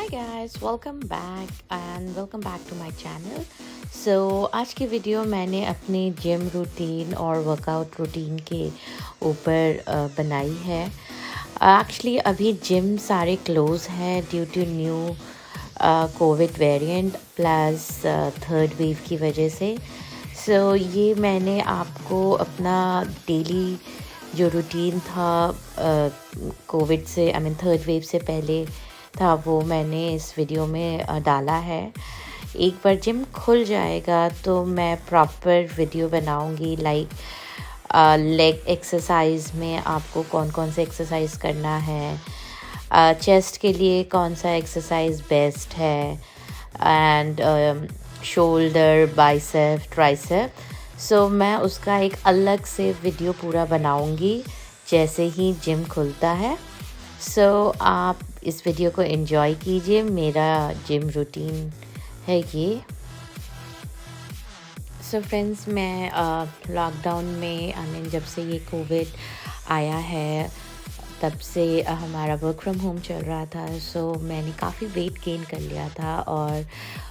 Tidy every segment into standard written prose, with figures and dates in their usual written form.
Hi guys, welcome back to my channel. आज की video मैंने अपने जिम रूटीन और वर्कआउट रूटीन के ऊपर बनाई है। एक्चुअली अभी जिम सारे क्लोज हैं due to new COVID variant plus third wave की वजह से। ये मैंने आपको अपना डेली जो रूटीन था कोविड से थर्ड वेव से पहले था, वो मैंने इस वीडियो में डाला है। एक बार जिम खुल जाएगा तो मैं प्रॉपर वीडियो बनाऊंगी, लाइक लेग एक्सरसाइज में आपको कौन कौन से एक्सरसाइज करना है, चेस्ट के लिए कौन सा एक्सरसाइज बेस्ट है, एंड शोल्डर, बाइसेप, ट्राइसेप। मैं उसका एक अलग से वीडियो पूरा बनाऊंगी जैसे ही जिम खुलता है। आप इस वीडियो को एंजॉय कीजिए। मेरा जिम रूटीन है ये। फ्रेंड्स, मैं लॉकडाउन में जब से ये कोविड आया है तब से हमारा वर्क फ्रॉम होम चल रहा था। मैंने काफ़ी वेट गेन कर लिया था और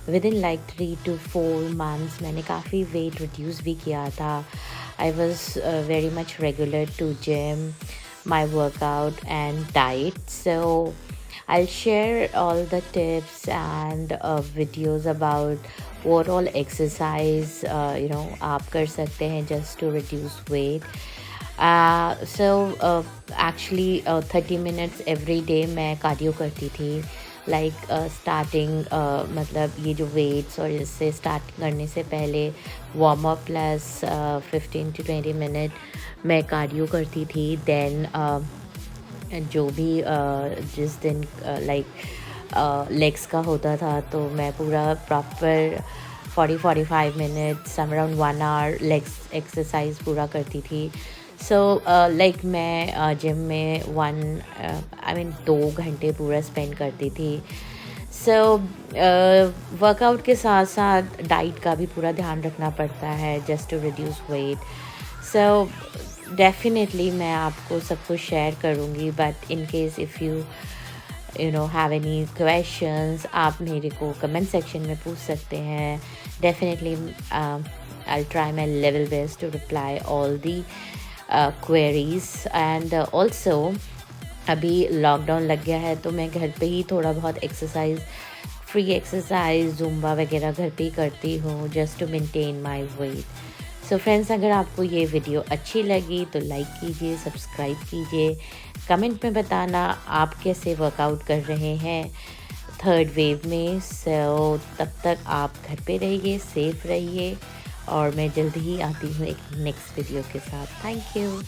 with in like 3 to 4 months मैंने काफ़ी वेट रिड्यूस भी किया था। I was very much regular to gym, my workout and diet. I'll share all the tips and videos about what all exercise आप कर सकते हैं just to reduce weight. Actually 30 minutes every day मैं cardio करती थी, like starting मतलब ये जो वेट्स और इससे स्टार्ट करने से पहले warm up plus 15 to 20 minute मैं कार्डियो करती थी। देन जो भी जिस दिन लाइक लेग्स का होता था तो मैं पूरा proper 40-45 minute some around 1 hour legs exercise पूरा करती थी। लाइक मैं जिम में 2 घंटे पूरा स्पेंड करती थी। वर्कआउट के साथ साथ डाइट का भी पूरा ध्यान रखना पड़ता है just to reduce weight. Definitely मैं आपको सब कुछ शेयर करूँगी, but in case if you know have any questions आप मेरे को कमेंट सेक्शन में पूछ सकते हैं। Definitely I'll try my level best to reply all the queries. And also अभी लॉकडाउन लग गया है तो मैं घर पे ही थोड़ा बहुत एक्सरसाइज, फ्री एक्सरसाइज, ज़ुम्बा वगैरह घर पे ही करती हूँ just to maintain my weight. Friends, अगर आपको ये वीडियो अच्छी लगी तो लाइक कीजिए, सब्सक्राइब कीजिए, कमेंट में बताना आप कैसे वर्कआउट कर रहे हैं थर्ड वेव में। तब तक आप घर पे रहिए, सेफ रहिए और मैं जल्दी ही आती हूँ एक नेक्स्ट वीडियो के साथ। Thank you.